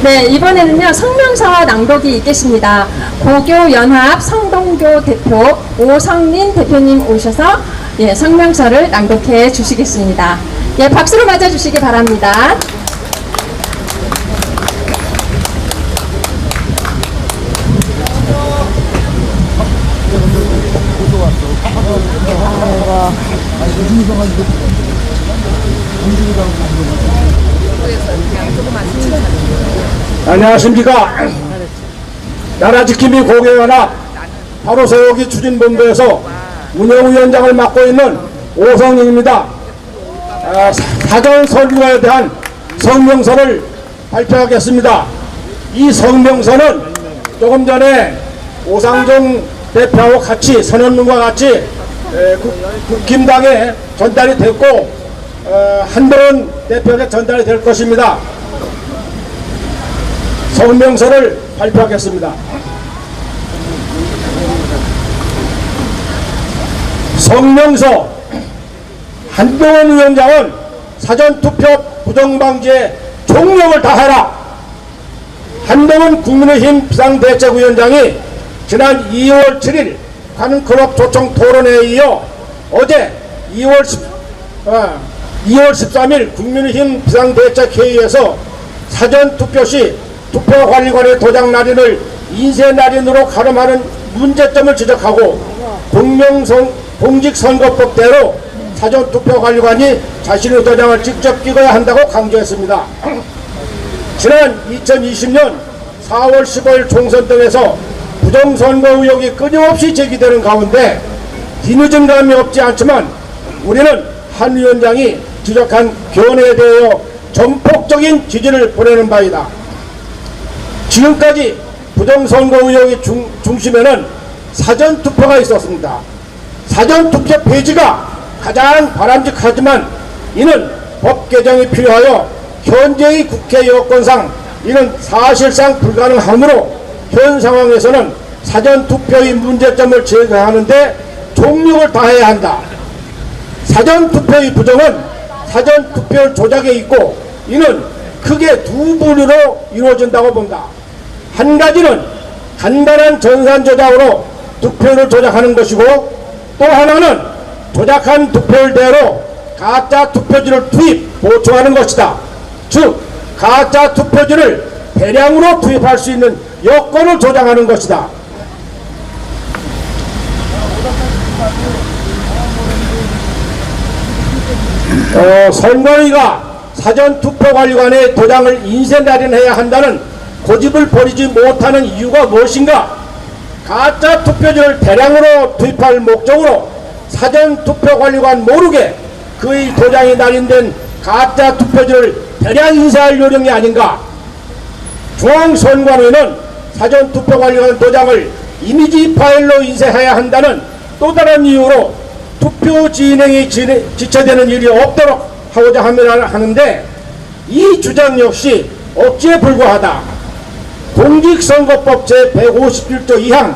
네, 이번에는요, 성명서 낭독이 있겠습니다. 고교연합 성동교 대표 오성린 대표님 오셔서 예, 성명서를 낭독해 주시겠습니다. 예, 박수로 맞아주시기 바랍니다. 안녕하십니까. 나라지킴이 고교연합 바로 세우기 추진본부에서 운영위원장을 맡고 있는 오성인입니다. 사전 설교에 대한 성명서를 발표하겠습니다. 이 성명서는 조금 전에 오상정 대표하고 같이 선언문과 같이 국힘당에 전달이 됐고 한동훈 대표에게 전달이 될 것입니다. 성명서를 발표하겠습니다. 성명서. 한동훈 위원장은 사전투표 부정방지에 총력을 다하라. 한동훈 국민의힘 비상대책위원장이 지난 2월 7일 관클럽 조청 토론회에 이어 어제 2월 13일 국민의힘 비상대책회의에서 사전투표 시 투표관리관의 도장날인을 인쇄날인으로 가름하는 문제점을 지적하고 공직선거법대로 사전투표관리관이 자신의 도장을 직접 찍어야 한다고 강조했습니다. 지난 2020년 4월 15일 총선 등에서 부정선거 의혹이 끊임없이 제기되는 가운데 뒤늦은 감이 없지 않지만 우리는 한 위원장이 지적한 견해에 대하여 전폭적인 지지를 보내는 바이다. 지금까지 부정선거 의혹의 중심에는 사전투표가 있었습니다. 사전투표 폐지가 가장 바람직하지만 이는 법 개정이 필요하여 현재의 국회 여건상 이는 사실상 불가능하므로 현 상황에서는 사전투표의 문제점을 제거하는 데 총력을 다해야 한다. 사전투표의 부정은 사전투표 조작에 있고 이는 크게 두 부류로 이루어진다고 본다. 한 가지는 간단한 전산 조작으로 득표를 조작하는 것이고 또 하나는 조작한 득표율대로 가짜 투표지를 투입, 보충하는 것이다. 즉 가짜 투표지를 대량으로 투입할 수 있는 여건을 조장하는 것이다. 선관위가 사전투표관리관의 도장을 인쇄날인해야 한다는 고집을 버리지 못하는 이유가 무엇인가? 가짜 투표지를 대량으로 투입할 목적으로 사전투표관리관 모르게 그의 도장이 날인된 가짜 투표지를 대량 인쇄할 요령이 아닌가? 중앙선관위는 사전투표관리관 도장을 이미지 파일로 인쇄해야 한다는 또 다른 이유로 투표 진행이 지체되는 일이 없도록 하고자 하는데 이 주장 역시 억지에 불과하다. 공직선거법 제151조 2항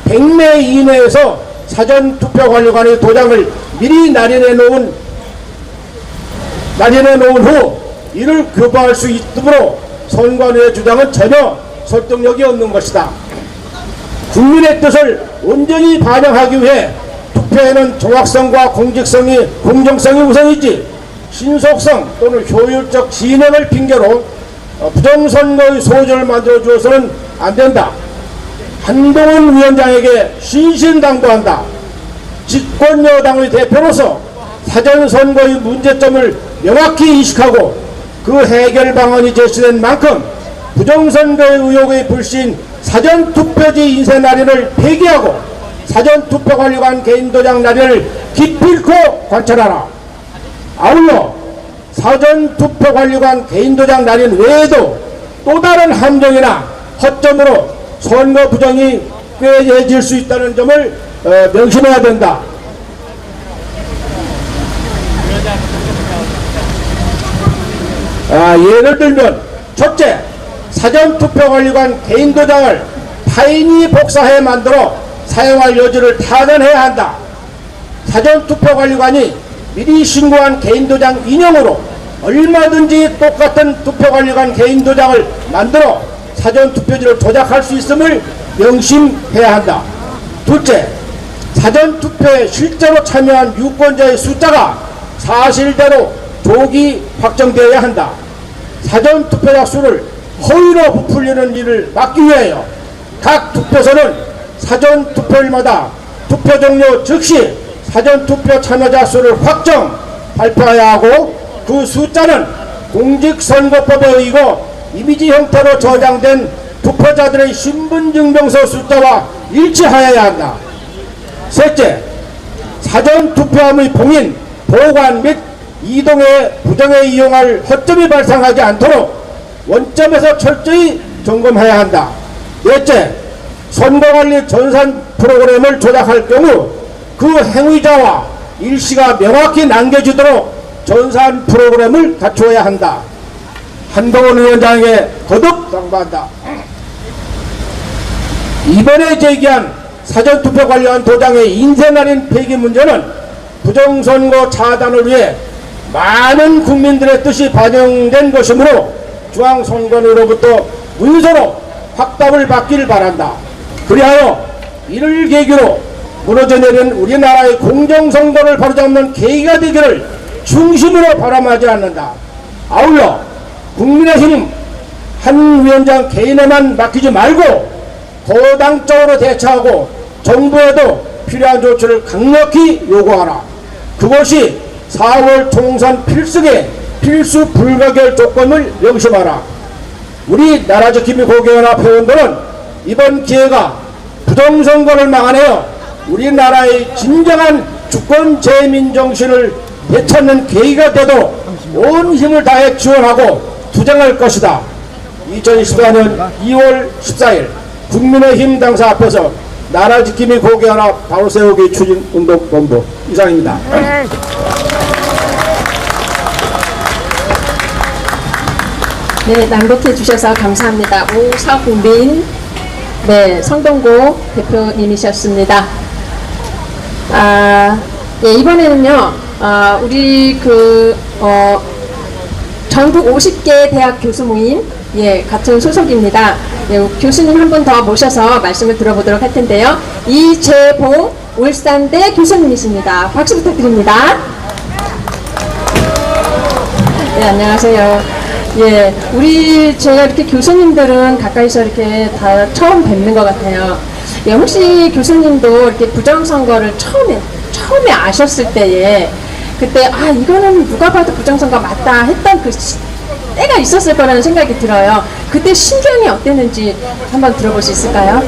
100매 이내에서 사전투표관리관의 도장을 미리 날인해 놓은 후 이를 교부할 수 있으므로 선관위의 주장은 전혀 설득력이 없는 것이다. 국민의 뜻을 온전히 반영하기 위해 투표에는 정확성과 공정성이 우선이지 신속성 또는 효율적 진행을 핑계로 부정선거의 소지를 만들어 주어서는 안 된다. 한동훈 위원장에게 신신당부한다. 집권여당의 대표로서 사전선거의 문제점을 명확히 인식하고 그 해결 방안이 제시된 만큼 부정선거의 의혹의 불신 사전투표지 인쇄날인을 폐기하고 사전투표관리관 개인도장 날인을 기필코 관찰하라. 아울러 사전투표관리관 개인도장 날인 외에도 또 다른 함정이나 허점으로 선거 부정이 꾀해질 수 있다는 점을 명심해야 된다. 예를 들면 첫째, 사전투표관리관 개인도장을 타인이 복사해 만들어 사용할 여지를 타산해야 한다. 사전투표관리관이 미리 신고한 개인도장 인용으로 얼마든지 똑같은 투표관리관 개인 도장을 만들어 사전투표지를 조작할 수 있음을 명심해야 한다. 둘째, 사전투표에 실제로 참여한 유권자의 숫자가 사실대로 조기 확정되어야 한다. 사전투표자 수를 허위로 부풀리는 일을 막기 위하여 각 투표소는 사전투표일마다 투표 종료 즉시 사전투표 참여자 수를 확정 발표해야 하고, 그 숫자는 공직선거법에 의거 이미지 형태로 저장된 투표자들의 신분증명서 숫자와 일치하여야 한다. 셋째, 사전투표함의 봉인, 보관 및 이동에 부정에 이용할 허점이 발생하지 않도록 원점에서 철저히 점검해야 한다. 넷째, 선거관리 전산 프로그램을 조작할 경우 그 행위자와 일시가 명확히 남겨지도록 전산 프로그램을 갖추어야 한다. 한동훈 위원장에게 거듭 당부한다. 이번에 제기한 사전투표 관련 도장의 인쇄날인 폐기 문제는 부정선거 차단을 위해 많은 국민들의 뜻이 반영된 것이므로 중앙선관위로부터 문서로 확답을 받기를 바란다. 그리하여 이를 계기로 무너져 내린 우리나라의 공정선거를 바로잡는 계기가 되기를 중심으로 바람하지 않는다. 아울러 국민의힘 한 위원장 개인에만 맡기지 말고 도당적으로 대처하고 정부에도 필요한 조치를 강력히 요구하라. 그것이 4월 총선 필승의 필수 불가결 조건을 명심하라. 우리 나라지킴이 고개연합 회원들은 이번 기회가 부정선거를 막아내어 우리나라의 진정한 주권 재민 정신을 되찾는 계기가 되도록 온 힘을 다해 지원하고 투쟁할 것이다. 2014년 2월 14일 국민의힘 당사 앞에서 나라지킴이 고개연합 바로세우기 추진운동본부 이상입니다. 네, 낭독해 주셔서 감사합니다. 오사국민, 네, 성동고 대표님이셨습니다. 예, 이번에는요, 우리 전국 50개 대학 교수 모임, 예, 같은 소속입니다. 예, 교수님 한 분 더 모셔서 말씀을 들어보도록 할 텐데요. 이재봉 울산대 교수님이십니다. 박수 부탁드립니다. 네, 안녕하세요. 예, 제가 이렇게 교수님들은 가까이서 이렇게 다 처음 뵙는 것 같아요. 예, 혹시 교수님도 이렇게 부정선거를 처음에 아셨을 때에, 그때, 이거는 누가 봐도 부정선거 맞다 했던 그 때가 있었을 거라는 생각이 들어요. 그때 심경이 어땠는지 한번 들어볼 수 있을까요?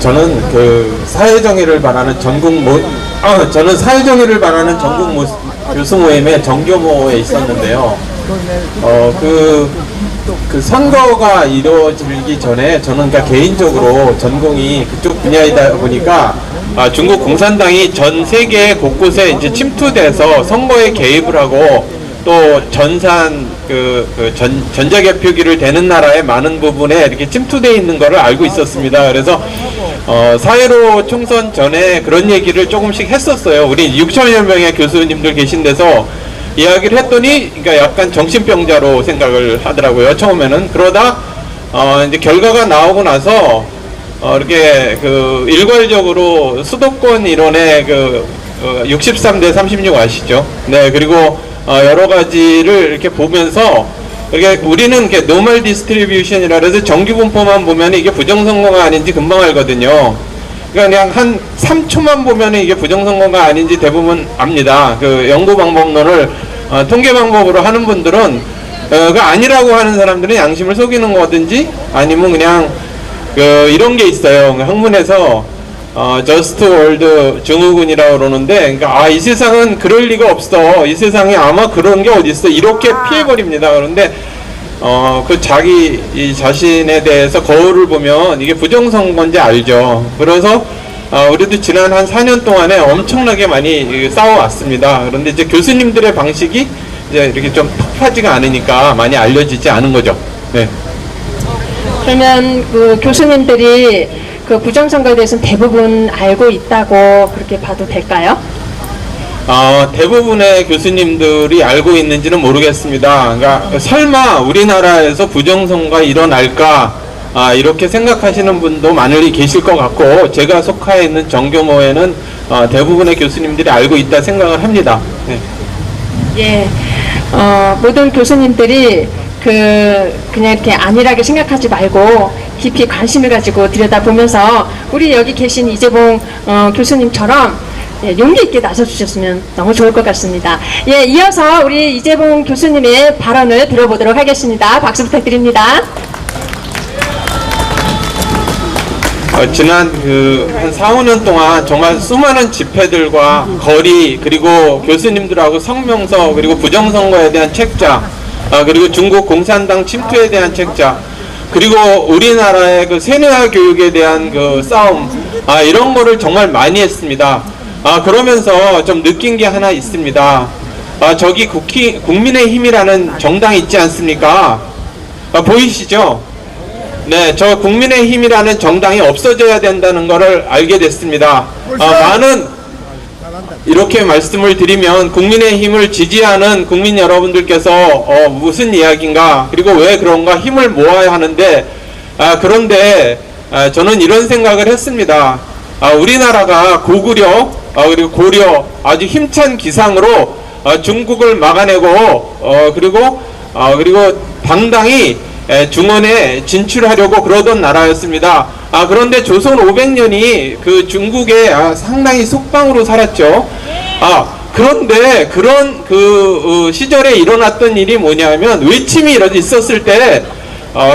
저는 사회정의를 바라는 저는 사회정의를 바라는 전국 교수 모임의 정교모에 있었는데요. 그 선거가 이루어지기 전에 저는 개인적으로 전공이 그쪽 분야이다 보니까 중국 공산당이 전 세계 곳곳에 이제 침투돼서 선거에 개입을 하고 또 전자개표기를 대는 나라의 많은 부분에 이렇게 침투되어 있는 것을 알고 있었습니다. 그래서 사회로 총선 전에 그런 얘기를 조금씩 했었어요. 우리 6천여 명의 교수님들 계신 데서 이야기를 했더니, 그러니까 약간 정신병자로 생각을 하더라고요, 처음에는. 그러다 이제 결과가 나오고 나서 이렇게 일괄적으로 수도권 일원의 63대 36 아시죠? 네, 그리고 여러 가지를 이렇게 보면서 우리는 이렇게 노멀 디스트리뷰션이라 해서 정규분포만 보면 이게 부정선거가 아닌지 금방 알거든요. 그냥 한 3초만 보면 이게 부정선거가 아닌지 대부분 압니다. 연구 방법론을 통계 방법으로 하는 분들은 그 아니라고 하는 사람들은 양심을 속이는 거든지 아니면 그냥 이런 게 있어요. 학문에서 저스트 월드 증후군이라고 그러는데, 그러니까 이 세상은 그럴 리가 없어. 이 세상에 아마 그런 게 어디 있어. 이렇게 피해버립니다. 그런데 이 자신에 대해서 거울을 보면 이게 부정선거인지 알죠. 그래서 우리도 지난 한 4년 동안에 엄청나게 많이 싸워왔습니다. 그런데 이제 교수님들의 방식이 이제 이렇게 좀 톡하지가 않으니까 많이 알려지지 않은 거죠. 네. 그러면 교수님들이 부정선거에 대해서는 대부분 알고 있다고 그렇게 봐도 될까요? 대부분의 교수님들이 알고 있는지는 모르겠습니다. 그러니까 설마 우리나라에서 부정선거가 일어날까 이렇게 생각하시는 분도 많이 계실 것 같고, 제가 속해 있는 정교모에는 대부분의 교수님들이 알고 있다 생각을 합니다. 네. 예, 모든 교수님들이 그냥 이렇게 안일하게 생각하지 말고 깊이 관심을 가지고 들여다보면서 우리 여기 계신 이재봉 교수님처럼 예, 용기 있게 나서주셨으면 너무 좋을 것 같습니다. 예, 이어서 우리 이재봉 교수님의 발언을 들어보도록 하겠습니다. 박수 부탁드립니다. 지난 한 4, 5년 동안 정말 수많은 집회들과 거리, 그리고 교수님들하고 성명서, 그리고 부정선거에 대한 책자, 그리고 중국 공산당 침투에 대한 책자, 그리고 우리나라의 세뇌화 교육에 대한 싸움, 이런 거를 정말 많이 했습니다. 그러면서 좀 느낀 게 하나 있습니다. 저기 국민의힘이라는 정당이 있지 않습니까? 보이시죠? 네, 저 국민의힘이라는 정당이 없어져야 된다는 것을 알게 됐습니다. 많은 이렇게 말씀을 드리면 국민의힘을 지지하는 국민 여러분들께서 무슨 이야기인가, 그리고 왜 그런가, 힘을 모아야 하는데, 그런데 저는 이런 생각을 했습니다. 우리나라가 고구려 그리고 고려 아주 힘찬 기상으로 중국을 막아내고 그리고 당당히 중원에 진출하려고 그러던 나라였습니다. 그런데 조선 500년이 그 중국에 상당히 속방으로 살았죠. 그런데 그런 시절에 일어났던 일이 뭐냐면, 외침이 있었을 때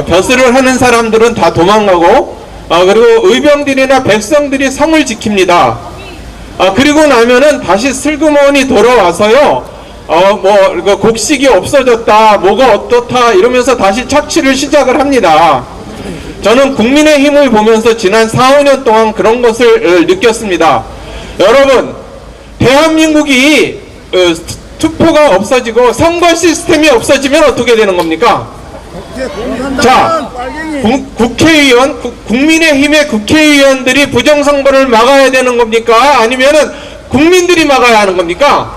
벼슬을 하는 사람들은 다 도망가고, 그리고 의병들이나 백성들이 성을 지킵니다. 그리고 나면은 다시 슬그머니 돌아와서요, 곡식이 없어졌다, 뭐가 어떻다 이러면서 다시 착취를 시작을 합니다. 저는 국민의힘을 보면서 지난 4, 5년 동안 그런 것을 느꼈습니다. 여러분, 대한민국이 투표가 없어지고 선거 시스템이 없어지면 어떻게 되는 겁니까? 자, 국회의원, 국민의힘의 국회의원들이 부정선거를 막아야 되는 겁니까? 아니면은 국민들이 막아야 하는 겁니까?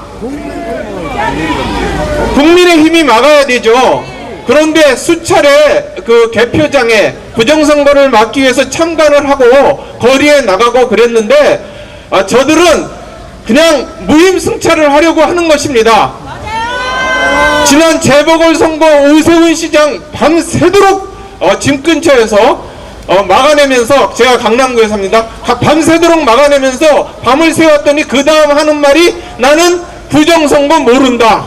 국민의힘이 막아야 되죠. 그런데 수차례 개표장에 부정선거를 막기 위해서 참관을 하고 거리에 나가고 그랬는데, 저들은 그냥 무임승차를 하려고 하는 것입니다. 지난 재보궐선거 오세훈 시장 밤새도록 집 근처에서 막아내면서, 제가 강남구에 삽니다. 밤새도록 막아내면서 밤을 새웠더니 그 다음 하는 말이, 나는 부정선거 모른다.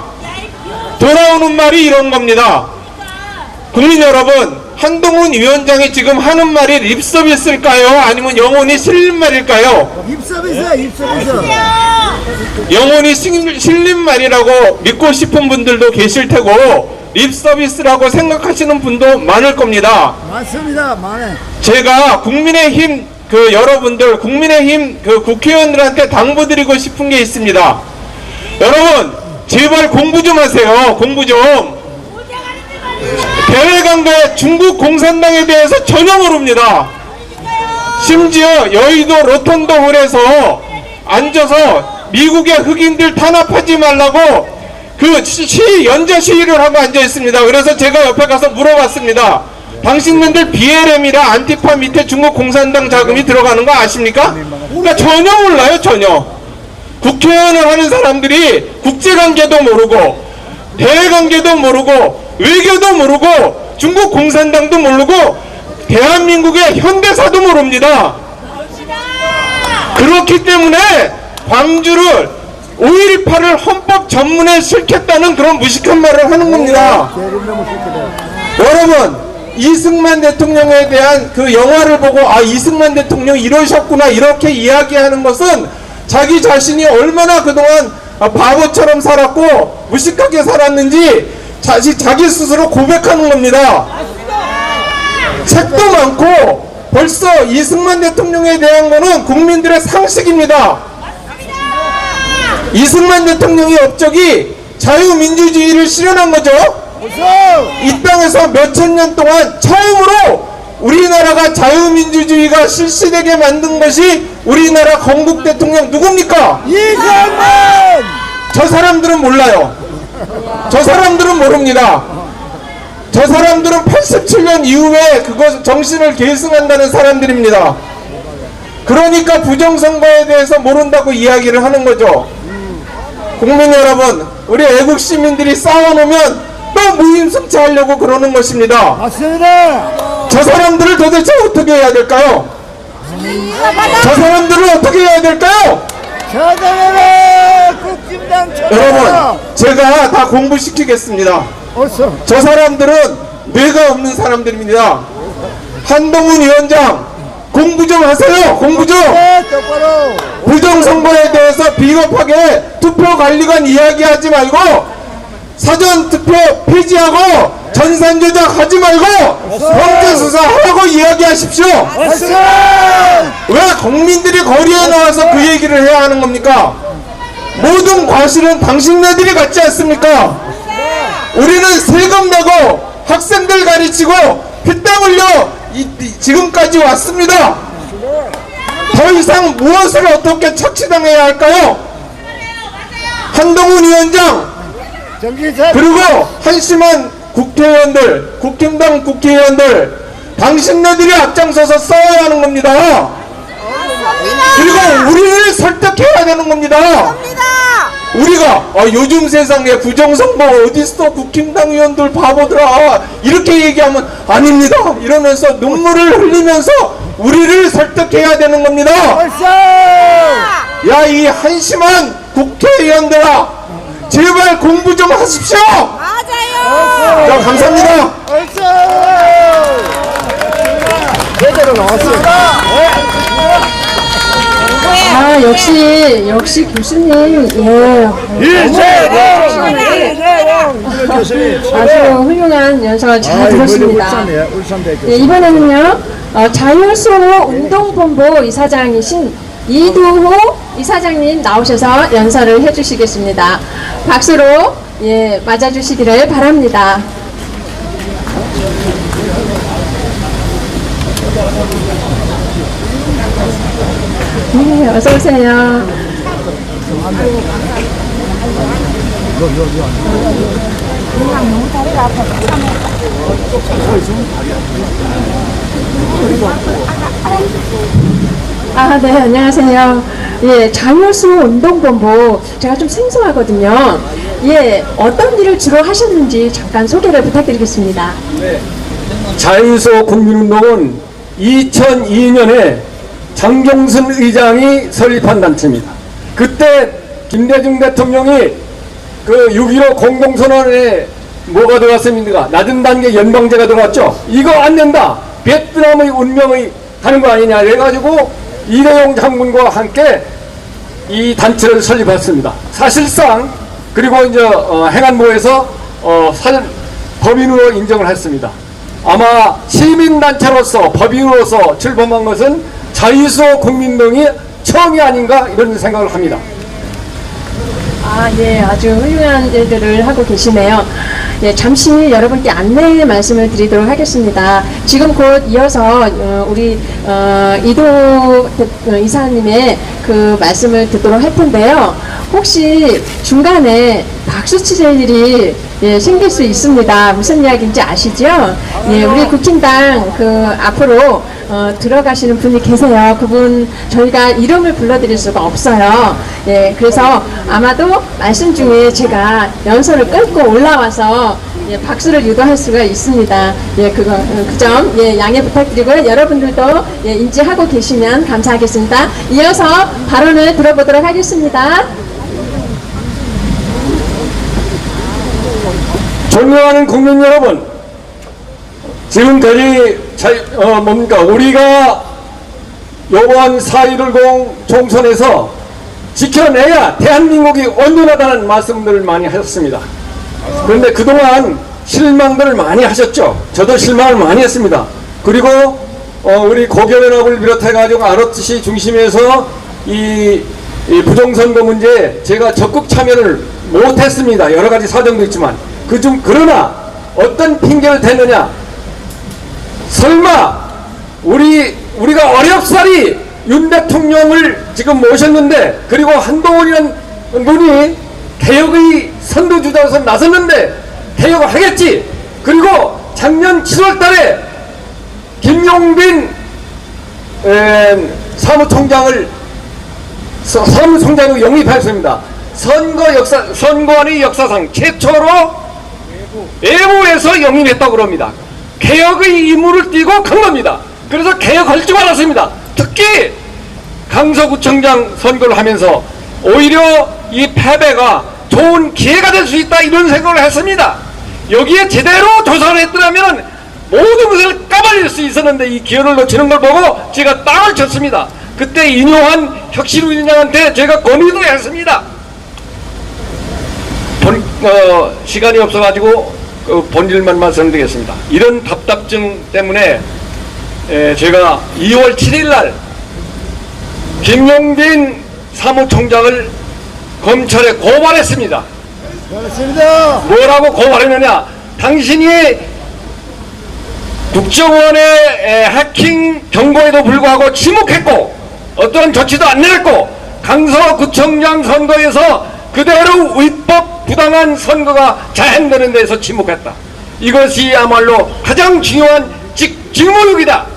돌아오는 말이 이런 겁니다. 국민 여러분, 한동훈 위원장이 지금 하는 말이 립서비스일까요? 아니면 영혼이 실린 말일까요? 입서비스야, 입서비스. 영혼이 실린 말이라고 믿고 싶은 분들도 계실 테고, 립서비스라고 생각하시는 분도 많을 겁니다. 맞습니다, 많네. 제가 국민의힘 여러분들, 국민의힘 국회의원들한테 당부드리고 싶은 게 있습니다. 여러분, 제발 공부 좀 하세요. 공부 좀. 대외관계 중국 공산당에 대해서 전혀 모릅니다. 심지어 여의도 로턴도 홀에서 앉아서 미국의 흑인들 탄압하지 말라고 연좌 시위를 하고 앉아 있습니다. 그래서 제가 옆에 가서 물어봤습니다. 당신들 BLM이라 안티파 밑에 중국 공산당 자금이 들어가는 거 아십니까? 그러니까 전혀 몰라요, 전혀. 국회의원을 하는 사람들이 국제관계도 모르고, 대외관계도 모르고, 외교도 모르고, 중국 공산당도 모르고, 대한민국의 현대사도 모릅니다. 그렇기 때문에 광주를 5.18을 헌법 전문에 실겠다는 그런 무식한 말을 하는 겁니다. 여러분, 이승만 대통령에 대한 영화를 보고, 이승만 대통령이 이러셨구나, 이렇게 이야기하는 것은 자기 자신이 얼마나 그동안 바보처럼 살았고 무식하게 살았는지 자기 스스로 고백하는 겁니다. 책도 많고 벌써 이승만 대통령에 대한 거는 국민들의 상식입니다. 이승만 대통령의 업적이 자유민주주의를 실현한 거죠. 이 땅에서 몇천 년 동안 처음으로 우리나라가 자유민주주의가 실시되게 만든 것이 우리나라 건국 대통령 누굽니까? 이승만! 저 사람들은 몰라요. 저 사람들은 모릅니다. 저 사람들은 87년 이후에 그것 정신을 계승한다는 사람들입니다. 그러니까 부정선거에 대해서 모른다고 이야기를 하는 거죠. 국민 여러분, 우리 애국 시민들이 싸워놓으면 또 무임승차하려고 그러는 것입니다. 맞습니다. 저 사람들을 도대체 어떻게 해야 될까요? 저 사람들을 어떻게 해야 될까요? 저들에게 국힘당 여러분, 제가 다 공부시키겠습니다. 어서. 저 사람들은 뇌가 없는 사람들입니다. 한동훈 위원장, 공부 좀 하세요. 공부 좀. 네, 똑바로. 부정선거에 대해서 비겁하게 투표관리관 이야기하지 말고 사전투표 폐지하고 전산조작하지 말고 범죄수사하라고 이야기하십시오. 맞습니다. 왜 국민들이 거리에 나와서 그 얘기를 해야 하는 겁니까? 모든 과실은 당신네들이 갖지 않습니까? 우리는 세금 내고 학생들 가르치고 피땀 흘려 지금까지 왔습니다. 더 이상 무엇을 어떻게 착취당해야 할까요? 한동훈 위원장, 정기사. 그리고 한심한 국회의원들, 국힘당 국회의원들, 당신네들이 앞장서서 싸워야 하는 겁니다. 그리고 우리를 설득해야 되는 겁니다. 우리가 요즘 세상에 부정선거 어딨어, 국힘당 의원들 바보들아, 이렇게 얘기하면 아닙니다 이러면서 눈물을 흘리면서 우리를 설득해야 되는 겁니다. 야, 이 한심한 국회의원들아, 제발 공부 좀 하십시오. 맞아요. 자, 감사합니다. 제대로 나왔습니다. 아, 역시 교수님, 아주 훌륭한 연설을 잘 들었습니다. 네, 이번에는요, 자율수 운동본부 이사장이신 이두호 이사장님 나오셔서 연설을 해주시겠습니다. 박수로 맞아주시기를 바랍니다. 네, 어서 오세요. 아, 네, 안녕하세요. 예, 자율수 운동본부, 제가 좀 생소하거든요. 예, 어떤 일을 주로 하셨는지 잠깐 소개를 부탁드리겠습니다. 자율수 국민운동은 2002년에 장경순 의장이 설립한 단체입니다. 그때 김대중 대통령이 그 6.15 공동선언에 뭐가 들어왔습니까? 낮은 단계 연방제가 들어왔죠. 이거 안 된다. 베트남의 운명의 가는 거 아니냐 해가지고 이대용 장군과 함께 이 단체를 설립했습니다. 사실상 그리고 이제 행안부에서 법인으로 인정을 했습니다. 아마 시민단체로서 법인으로서 출범한 것은 자유수 국민동이 처음이 아닌가 이런 생각을 합니다. 아, 예, 아주 훌륭한 일들을 하고 계시네요. 예, 잠시 여러분께 안내 말씀을 드리도록 하겠습니다. 지금 곧 이어서 우리 이도 이사님의 그 말씀을 듣도록 할 텐데요. 혹시 중간에 박수 치실 일이 생길 수 있습니다. 무슨 이야기인지 아시죠? 예, 우리 국힘당 그 앞으로 들어가시는 분이 계세요. 그분 저희가 이름을 불러드릴 수가 없어요. 예, 그래서 아마도 말씀 중에 제가 연설을 끊고 올라와서 박수를 유도할 수가 있습니다. 예, 그 점 양해 부탁드리고요. 여러분들도 인지하고 계시면 감사하겠습니다. 이어서 발언을 들어보도록 하겠습니다. 존경하는 국민 여러분, 지금까지 우리가 요번 4.150 총선에서 지켜내야 대한민국이 온전하다는 말씀들을 많이 하셨습니다. 그런데 그동안 실망들을 많이 하셨죠. 저도 실망을 많이 했습니다. 그리고 우리 고교연합을 비롯해가지고 ROTC 중심에서 이 부정선거 문제에 제가 적극 참여를 못했습니다. 여러 가지 사정도 있지만 그러나 어떤 핑계를 대느냐, 설마 우리가 어렵사리 윤 대통령을 지금 모셨는데, 그리고 한동훈이라는 분이 개혁의 선두주자로서 나섰는데 개혁을 하겠지. 그리고 작년 7월 달에 김용빈 사무총장을 영입했습니다. 선거안의 역사상 최초로 외부에서 영입했다고 그럽니다. 개혁의 임무를 띠고 간 겁니다. 그래서 개혁할 줄 알았습니다. 특히 강서구청장 선거를 하면서 오히려 이 패배가 좋은 기회가 될 수 있다, 이런 생각을 했습니다. 여기에 제대로 조사를 했더라면 모든 것을 까발릴 수 있었는데 이 기회를 놓치는 걸 보고 제가 땅을 쳤습니다. 그때 인용한 혁신위원장한테 제가 건의도 했습니다. 시간이 없어가지고 본질만 말씀드리겠습니다. 이런 답답증 때문에 제가 2월 7일 날 김용빈 사무총장을 검찰에 고발했습니다. 고맙습니다. 뭐라고 고발했느냐? 당신이 국정원의 해킹 경고에도 불구하고 침묵했고 어떠한 조치도 안 내렸고 강서구청장 선거에서 그대로 위법 부당한 선거가 자행되는 데서 침묵했다. 이것이야말로 가장 중요한 직무유기다.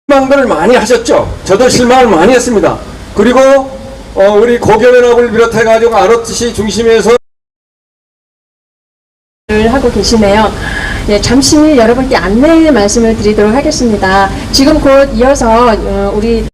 실망들을 많이 하셨죠. 저도 실망을 많이 했습니다. 그리고 우리 고결연합을 비롯해가지고 ROTC 중심에서 하고 계시네요. 네, 잠시 여러분께 안내 말씀을 드리도록 하겠습니다. 지금 곧 이어서 우리